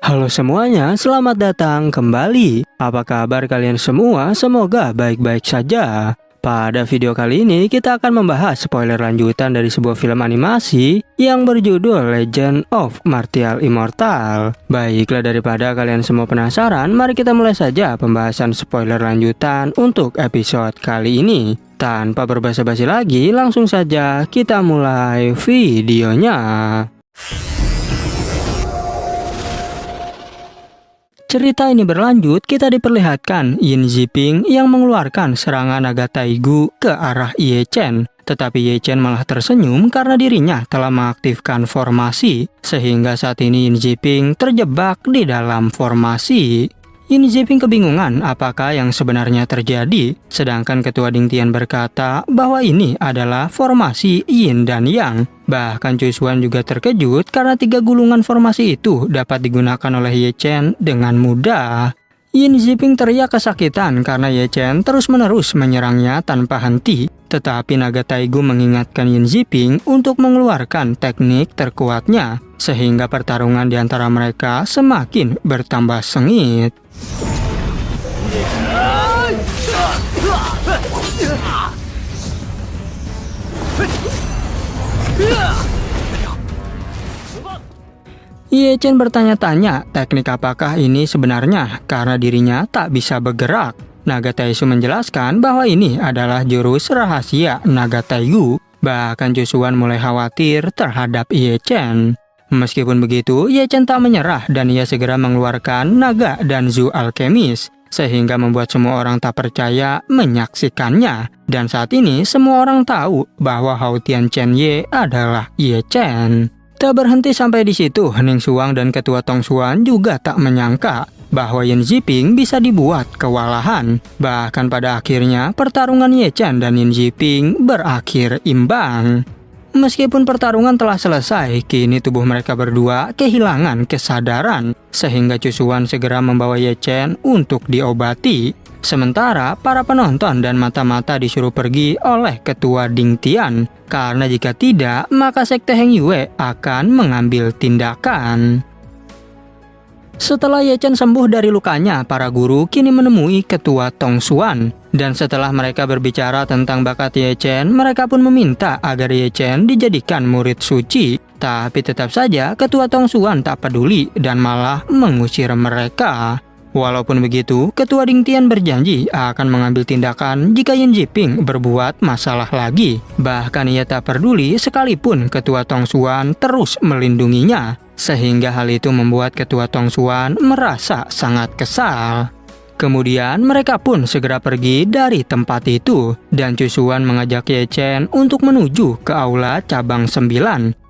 Halo semuanya, selamat datang kembali. Apa kabar kalian semua? Semoga baik-baik saja. Pada video kali ini kita akan membahas spoiler lanjutan dari sebuah film animasi yang berjudul Legend of Martial Immortal. Baiklah, daripada kalian semua penasaran, mari kita mulai saja pembahasan spoiler lanjutan untuk episode kali ini. Tanpa berbasa-basi lagi, langsung saja kita mulai videonya. Cerita ini berlanjut, kita diperlihatkan Yin Ziping yang mengeluarkan serangan naga Taigu ke arah Ye Chen. Tetapi Ye Chen malah tersenyum karena dirinya telah mengaktifkan formasi, sehingga saat ini Yin Ziping terjebak di dalam formasi. Yin Ziping kebingungan apakah yang sebenarnya terjadi, sedangkan Ketua Ding Tian berkata bahwa ini adalah formasi Yin dan Yang. Bahkan Cui Xuan juga terkejut karena 3 gulungan formasi itu dapat digunakan oleh Ye Chen dengan mudah. Yin Ziping teriak kesakitan karena Ye Chen terus-menerus menyerangnya tanpa henti. Tetapi naga Taigu mengingatkan Yin Ziping untuk mengeluarkan teknik terkuatnya, sehingga pertarungan di antara mereka semakin bertambah sengit. Ye Chen bertanya-tanya teknik apakah ini sebenarnya karena dirinya tak bisa bergerak. Naga Taisu menjelaskan bahwa ini adalah jurus rahasia naga Taigu. Bahkan Cui Xuan mulai khawatir terhadap Ye Chen. Meskipun begitu, Ye Chen tak menyerah dan ia segera mengeluarkan naga dan Zu Alkemis, sehingga membuat semua orang tak percaya menyaksikannya. Dan saat ini semua orang tahu bahwa Hao Tian Chen Ye adalah Ye Chen. Tak berhenti sampai di situ, Ning Xuang dan Ketua Tong Xuan juga tak menyangka bahwa Yin Ziping bisa dibuat kewalahan. Bahkan pada akhirnya pertarungan Ye Chen dan Yin Ziping berakhir imbang. Meskipun pertarungan telah selesai, kini tubuh mereka berdua kehilangan kesadaran, sehingga Cui Xuan segera membawa Ye Chen untuk diobati. Sementara para penonton dan mata-mata disuruh pergi oleh Ketua Ding Tian, karena jika tidak, maka Sekte Heng Yue akan mengambil tindakan. Setelah Ye Chen sembuh dari lukanya, para guru kini menemui Ketua Tong Xuan. Dan setelah mereka berbicara tentang bakat Ye Chen, mereka pun meminta agar Ye Chen dijadikan murid suci. Tapi tetap saja Ketua Tong Xuan tak peduli dan malah mengusir mereka. Walaupun begitu, Ketua Ding Tian berjanji akan mengambil tindakan jika Yin Ziping berbuat masalah lagi. Bahkan ia tak peduli sekalipun Ketua Tong Xuan terus melindunginya. Sehingga hal itu membuat Ketua Tong Xuan merasa sangat kesal. Kemudian mereka pun segera pergi dari tempat itu. Dan Cui Xuan mengajak Ye Chen untuk menuju ke aula cabang 9.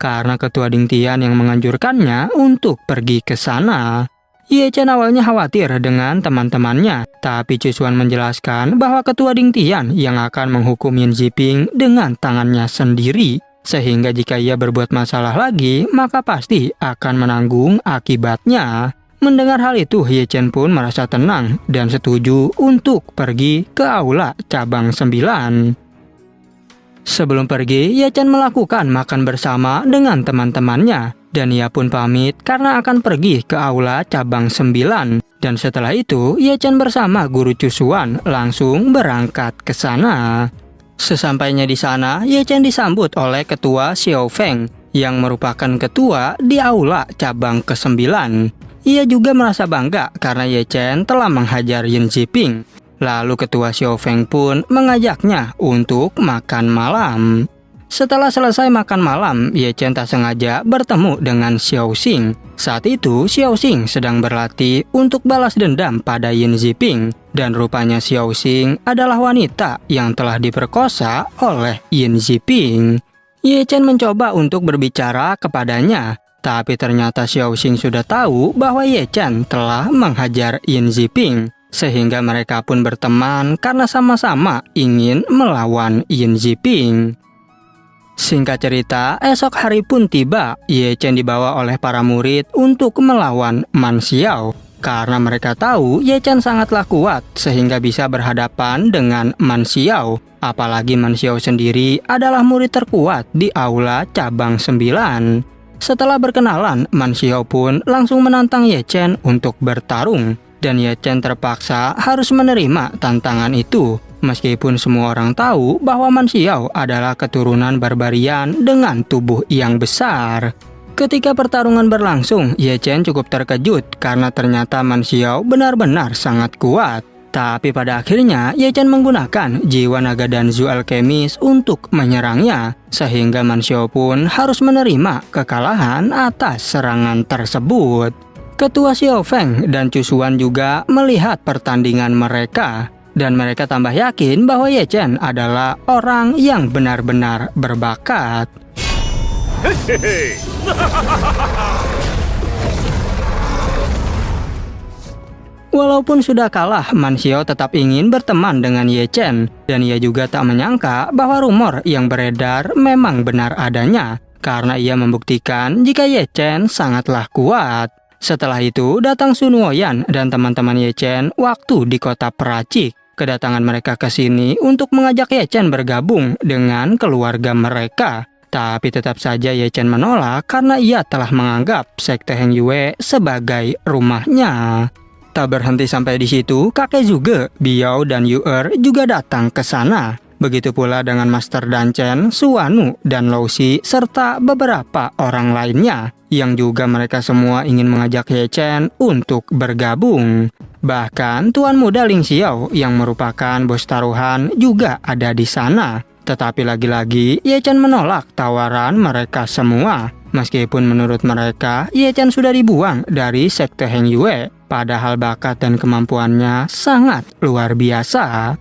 Karena Ketua Ding Tian yang menganjurkannya untuk pergi ke sana. Ye Chen awalnya khawatir dengan teman-temannya, tapi Cui Xuan menjelaskan bahwa Ketua Ding Tian yang akan menghukum Yin Ziping dengan tangannya sendiri, sehingga jika ia berbuat masalah lagi, maka pasti akan menanggung akibatnya. Mendengar hal itu, Ye Chen pun merasa tenang dan setuju untuk pergi ke aula cabang 9. Sebelum pergi, Ye Chen melakukan makan bersama dengan teman-temannya. Dan ia pun pamit karena akan pergi ke aula cabang 9. Dan setelah itu, Ye Chen bersama guru Cui Xuan langsung berangkat ke sana. Sesampainya di sana, Ye Chen disambut oleh Ketua Xiao Feng yang merupakan ketua di aula cabang ke-9. Ia juga merasa bangga karena Ye Chen telah menghajar Yin Ziping. Lalu Ketua Xiao Feng pun mengajaknya untuk makan malam. Setelah selesai makan malam, Ye Chen tak sengaja bertemu dengan Xiao Xing. Saat itu, Xiao Xing sedang berlatih untuk balas dendam pada Yin Ziping. Dan rupanya Xiao Xing adalah wanita yang telah diperkosa oleh Yin Ziping. Ye Chen mencoba untuk berbicara kepadanya. Tapi ternyata Xiao Xing sudah tahu bahwa Ye Chen telah menghajar Yin Ziping. Sehingga mereka pun berteman karena sama-sama ingin melawan Yin Ziping. Singkat cerita, esok hari pun tiba. Ye Chen dibawa oleh para murid untuk melawan Man Xiao. Karena mereka tahu Ye Chen sangatlah kuat sehingga bisa berhadapan dengan Man Xiao. Apalagi Man Xiao sendiri adalah murid terkuat di aula cabang 9. Setelah berkenalan, Man Xiao pun langsung menantang Ye Chen untuk bertarung. Dan Ye Chen terpaksa harus menerima tantangan itu. Meskipun semua orang tahu bahwa Man Xiao adalah keturunan barbarian dengan tubuh yang besar. Ketika pertarungan berlangsung, Ye Chen cukup terkejut karena ternyata Man Xiao benar-benar sangat kuat. Tapi pada akhirnya, Ye Chen menggunakan jiwa naga danzu alkemis untuk menyerangnya, sehingga Man Xiao pun harus menerima kekalahan atas serangan tersebut. Ketua Xiao Feng dan Chu Xuan juga melihat pertandingan mereka, dan mereka tambah yakin bahwa Ye Chen adalah orang yang benar-benar berbakat. Walaupun sudah kalah, Man Xiao tetap ingin berteman dengan Ye Chen, dan ia juga tak menyangka bahwa rumor yang beredar memang benar adanya, karena ia membuktikan jika Ye Chen sangatlah kuat. Setelah itu, datang Sun Woyan dan teman-teman Ye Chen waktu di kota Peracik. Kedatangan mereka ke sini untuk mengajak Ye Chen bergabung dengan keluarga mereka. Tapi tetap saja Ye Chen menolak karena ia telah menganggap sekte Heng Yue sebagai rumahnya. Tak berhenti sampai di situ, kakek Zhuge, Biao, dan Yu-er juga datang ke sana. Begitu pula dengan Master Dan Chen, Suanu, dan Lao Xi, serta beberapa orang lainnya, yang juga mereka semua ingin mengajak Ye Chen untuk bergabung. Bahkan Tuan Muda Ling Xiao yang merupakan bos taruhan juga ada di sana. Tetapi lagi-lagi Ye Chen menolak tawaran mereka semua. Meskipun menurut mereka, Ye Chen sudah dibuang dari sekte Heng Yue, padahal bakat dan kemampuannya sangat luar biasa.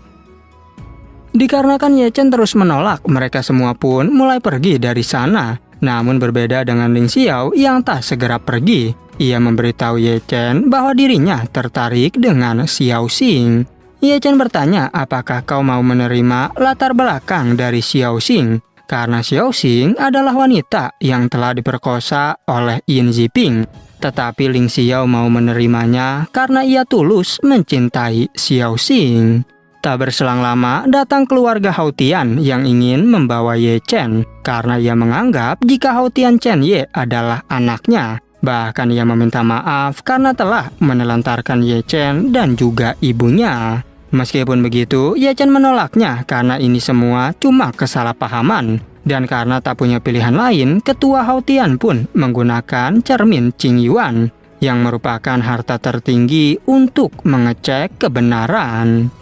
Dikarenakan Ye Chen terus menolak, mereka semua pun mulai pergi dari sana. Namun berbeda dengan Ling Xiao yang tak segera pergi. Ia memberitahu Ye Chen bahwa dirinya tertarik dengan Xiao Xing. Ye Chen bertanya apakah kau mau menerima latar belakang dari Xiao Xing. Karena Xiao Xing adalah wanita yang telah diperkosa oleh Yin Ziping. Tetapi Ling Xiao mau menerimanya karena ia tulus mencintai Xiao Xing. Tak berselang lama, datang keluarga Hao Tian yang ingin membawa Ye Chen. Karena ia menganggap jika Hao Tian Chen Ye adalah anaknya. Bahkan ia meminta maaf karena telah menelantarkan Ye Chen dan juga ibunya. Meskipun begitu, Ye Chen menolaknya karena ini semua cuma kesalahpahaman. Dan karena tak punya pilihan lain, ketua Hao Tian pun menggunakan cermin Qing Yuan yang merupakan harta tertinggi untuk mengecek kebenaran.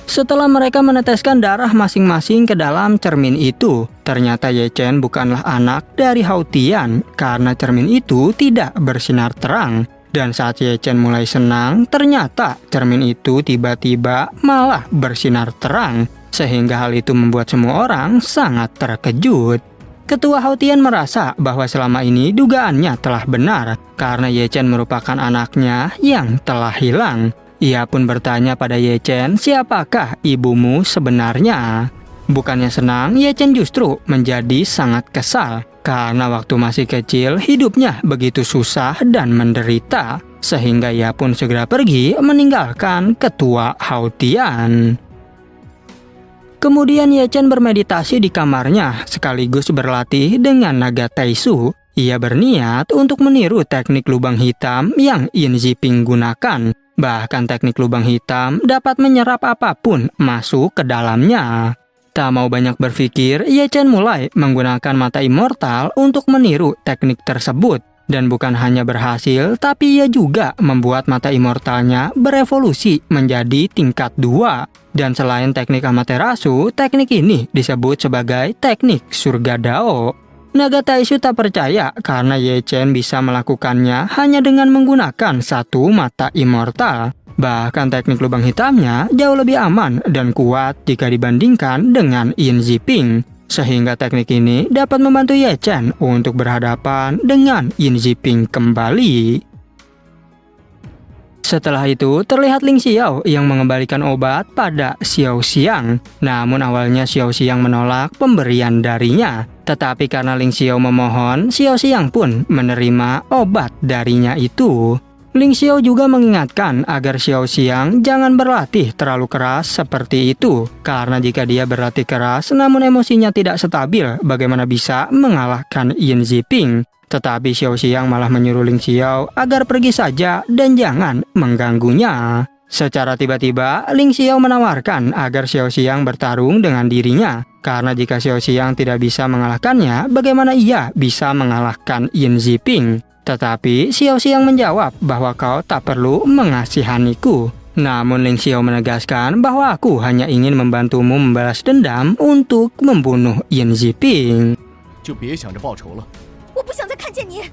Setelah mereka meneteskan darah masing-masing ke dalam cermin itu, ternyata Ye Chen bukanlah anak dari Hao Tian karena cermin itu tidak bersinar terang. Dan saat Ye Chen mulai senang, ternyata cermin itu tiba-tiba malah bersinar terang, sehingga hal itu membuat semua orang sangat terkejut. Ketua Hao Tian merasa bahwa selama ini dugaannya telah benar, karena Ye Chen merupakan anaknya yang telah hilang. Ia pun bertanya pada Ye Chen, siapakah ibumu sebenarnya? Bukannya senang, Ye Chen justru menjadi sangat kesal. Karena waktu masih kecil, hidupnya begitu susah dan menderita. Sehingga ia pun segera pergi meninggalkan ketua Hao Tian. Kemudian Ye Chen bermeditasi di kamarnya, sekaligus berlatih dengan naga Taisu. Ia berniat untuk meniru teknik lubang hitam yang Yin Ziping gunakan. Bahkan teknik lubang hitam dapat menyerap apapun masuk ke dalamnya. Tak mau banyak berpikir, Ye Chen mulai menggunakan mata immortal untuk meniru teknik tersebut. Dan bukan hanya berhasil, tapi ia juga membuat mata immortalnya berevolusi menjadi tingkat 2. Dan selain teknik Amaterasu, teknik ini disebut sebagai teknik surga Dao. Naga Taisu tak percaya karena Ye Chen bisa melakukannya hanya dengan menggunakan satu mata immortal. Bahkan teknik lubang hitamnya jauh lebih aman dan kuat jika dibandingkan dengan Yin Ziping. Sehingga teknik ini dapat membantu Ye Chen untuk berhadapan dengan Yin Ziping kembali. Setelah itu, terlihat Ling Xiao yang mengembalikan obat pada Xiao Xiang. Namun awalnya Xiao Xiang menolak pemberian darinya. Tetapi karena Ling Xiao memohon, Xiao Xiang pun menerima obat darinya itu. Ling Xiao juga mengingatkan agar Xiao Xiang jangan berlatih terlalu keras seperti itu. Karena jika dia berlatih keras namun emosinya tidak stabil, bagaimana bisa mengalahkan Yin Ziping? Tetapi Xiao Xiang malah menyuruh Ling Xiao agar pergi saja dan jangan mengganggunya. Secara tiba-tiba, Ling Xiao menawarkan agar Xiao Xiang bertarung dengan dirinya. Karena jika Xiao Xiang tidak bisa mengalahkannya, bagaimana ia bisa mengalahkan Yin Ziping? Tetapi Xiao Xiang menjawab bahwa kau tak perlu mengasihaniku. Namun Ling Xiao menegaskan bahwa aku hanya ingin membantumu membalas dendam untuk membunuh Yin Ziping. 就别想着报仇了。我不想再看见你，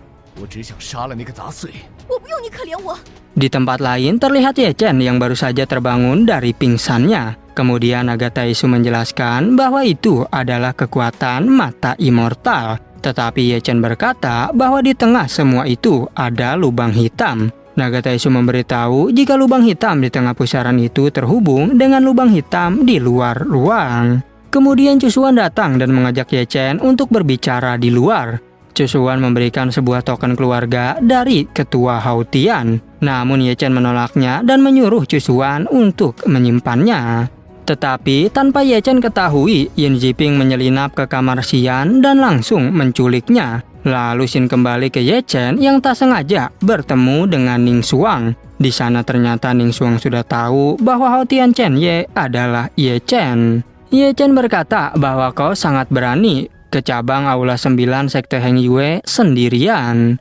我只想杀了那个杂碎。我不用你可怜我。 Di tempat lain terlihat Ye Chen yang baru saja terbangun dari pingsannya. Kemudian naga Taisu menjelaskan bahwa itu adalah kekuatan mata immortal. Tetapi Ye Chen berkata bahwa di tengah semua itu ada lubang hitam. Naga Taisu memberitahu jika lubang hitam di tengah pusaran itu terhubung dengan lubang hitam di luar ruang. Kemudian Cusuan datang dan mengajak Ye Chen untuk berbicara di luar. Cusuan memberikan sebuah token keluarga dari ketua Hautian. Namun Ye Chen menolaknya dan menyuruh Cusuan untuk menyimpannya. Tetapi tanpa Ye Chen ketahui, Yin Ziping menyelinap ke kamar Xian dan langsung menculiknya. Lalu Xin kembali ke Ye Chen yang tak sengaja bertemu dengan Ning Xuang. Di sana ternyata Ning Xuang sudah tahu bahwa Haotian Chen Ye adalah Ye Chen. Ye Chen berkata bahwa kau sangat berani ke cabang Aula 9 Sekte Heng Yue sendirian.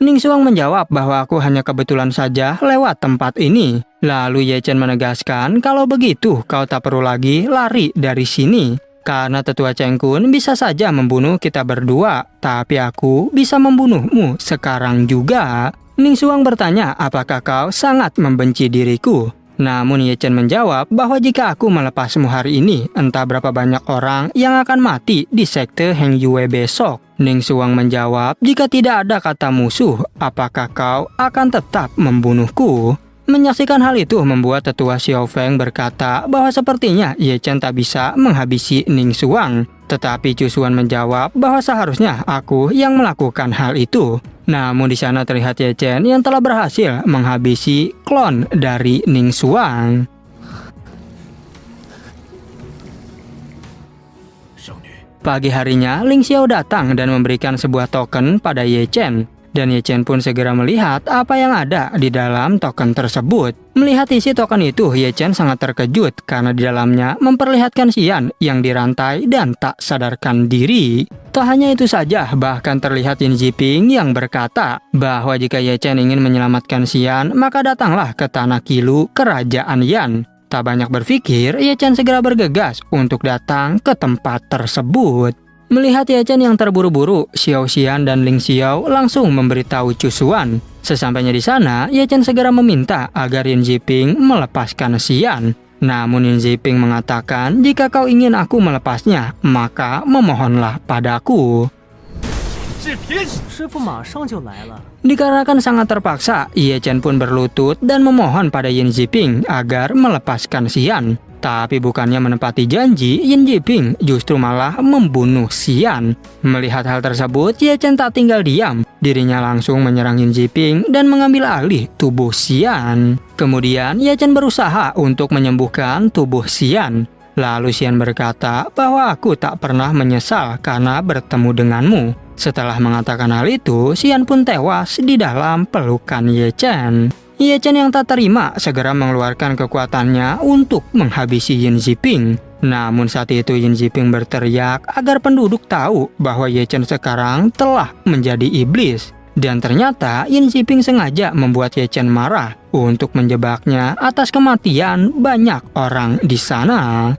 Ning Xuang menjawab bahwa aku hanya kebetulan saja lewat tempat ini. Lalu Ye Chen menegaskan kalau begitu kau tak perlu lagi lari dari sini. Karena tetua Cheng Kun bisa saja membunuh kita berdua, tapi aku bisa membunuhmu sekarang juga. Ning Xuang bertanya apakah kau sangat membenci diriku. Namun Ye Chen menjawab bahwa jika aku melepasmu hari ini, entah berapa banyak orang yang akan mati di Sekte Heng Yue besok. Ning Xuang menjawab, jika tidak ada kata musuh, apakah kau akan tetap membunuhku? Menyaksikan hal itu membuat tetua Xiao Feng berkata bahwa sepertinya Ye Chen tak bisa menghabisi Ning Xuang. Tetapi Cusuan menjawab bahwa seharusnya aku yang melakukan hal itu. Namun di sana terlihat Ye Chen yang telah berhasil menghabisi klon dari Ning Xuang. Pagi harinya, Ling Xiao datang dan memberikan sebuah token pada Ye Chen. Dan Ye Chen pun segera melihat apa yang ada di dalam token tersebut. Melihat isi token itu, Ye Chen sangat terkejut karena di dalamnya memperlihatkan Xian yang dirantai dan tak sadarkan diri. Tak hanya itu saja, bahkan terlihat Yin Ziping yang berkata bahwa jika Ye Chen ingin menyelamatkan Xian, maka datanglah ke Tanah Kilu Kerajaan Yan. Tak banyak berpikir, Ye Chen segera bergegas untuk datang ke tempat tersebut. Melihat Ye Chen yang terburu-buru, Xiao Xian dan Ling Xiao langsung memberitahu Cusuan. Sesampainya di sana, Ye Chen segera meminta agar Yin Ziping melepaskan Xian. Namun Yin Ziping mengatakan, jika kau ingin aku melepasnya, maka memohonlah padaku. Dikarenakan sangat terpaksa, Ye Chen pun berlutut dan memohon pada Yin Ziping agar melepaskan Xian. Tapi bukannya menepati janji, Yin Ziping justru malah membunuh Xian. Melihat hal tersebut, Ye Chen tak tinggal diam. Dirinya langsung menyerang Yin Ziping dan mengambil alih tubuh Xian. Kemudian Ye Chen berusaha untuk menyembuhkan tubuh Xian. Lalu Xian berkata bahwa aku tak pernah menyesal karena bertemu denganmu. Setelah mengatakan hal itu, Xian pun tewas di dalam pelukan Ye Chen. Ye Chen yang tak terima segera mengeluarkan kekuatannya untuk menghabisi Yin Ziping. Namun saat itu Yin Ziping berteriak agar penduduk tahu bahwa Ye Chen sekarang telah menjadi iblis. Dan ternyata Yin Ziping sengaja membuat Ye Chen marah untuk menjebaknya atas kematian banyak orang di sana.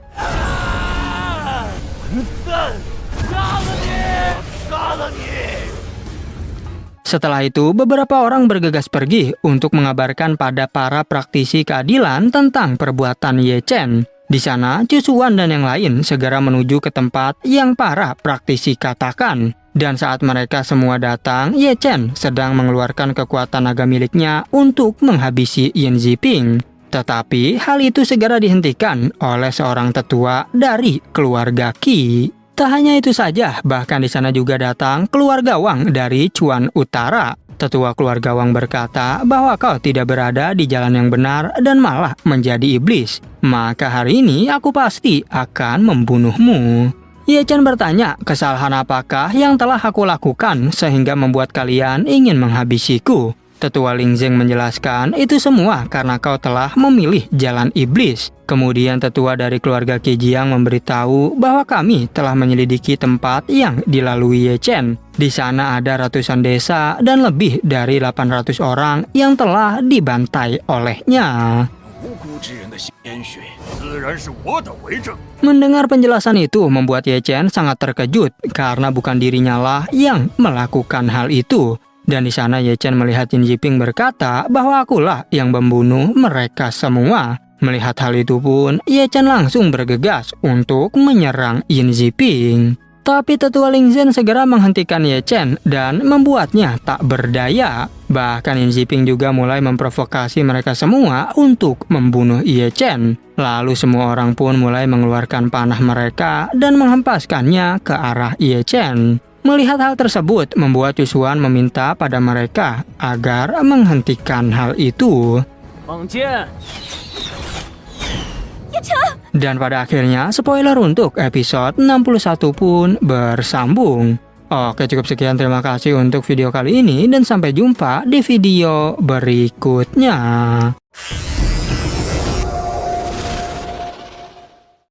Setelah itu, beberapa orang bergegas pergi untuk mengabarkan pada para praktisi keadilan tentang perbuatan Ye Chen. Di sana, Cusuan dan yang lain segera menuju ke tempat yang para praktisi katakan. Dan saat mereka semua datang, Ye Chen sedang mengeluarkan kekuatan naga miliknya untuk menghabisi Yin Ziping. Tetapi hal itu segera dihentikan oleh seorang tetua dari keluarga Qi. Tak hanya itu saja, bahkan di sana juga datang keluarga Wang dari Chuan Utara. Tetua keluarga Wang berkata bahwa kau tidak berada di jalan yang benar dan malah menjadi iblis. Maka hari ini aku pasti akan membunuhmu. Ye Chen bertanya, kesalahan apakah yang telah aku lakukan sehingga membuat kalian ingin menghabisiku? Tetua Ling Zeng menjelaskan, itu semua karena kau telah memilih jalan iblis. Kemudian tetua dari keluarga Kejiang memberitahu bahwa kami telah menyelidiki tempat yang dilalui Ye Chen. Di sana ada ratusan desa dan lebih dari 800 orang yang telah dibantai olehnya. Mendengar penjelasan itu membuat Ye Chen sangat terkejut karena bukan dirinya lah yang melakukan hal itu. Dan di sana Ye Chen melihat Yin Ziping berkata bahwa akulah yang membunuh mereka semua. Melihat hal itu pun, Ye Chen langsung bergegas untuk menyerang Yin Ziping. Tapi tetua Ling Zhen segera menghentikan Ye Chen dan membuatnya tak berdaya. Bahkan Yin Ziping juga mulai memprovokasi mereka semua untuk membunuh Ye Chen. Lalu semua orang pun mulai mengeluarkan panah mereka dan menghempaskannya ke arah Ye Chen. Melihat hal tersebut, membuat Cusuan meminta pada mereka agar menghentikan hal itu. Dan pada akhirnya, spoiler untuk episode 61 pun bersambung. Oke, cukup sekian. Terima kasih untuk video kali ini dan sampai jumpa di video berikutnya.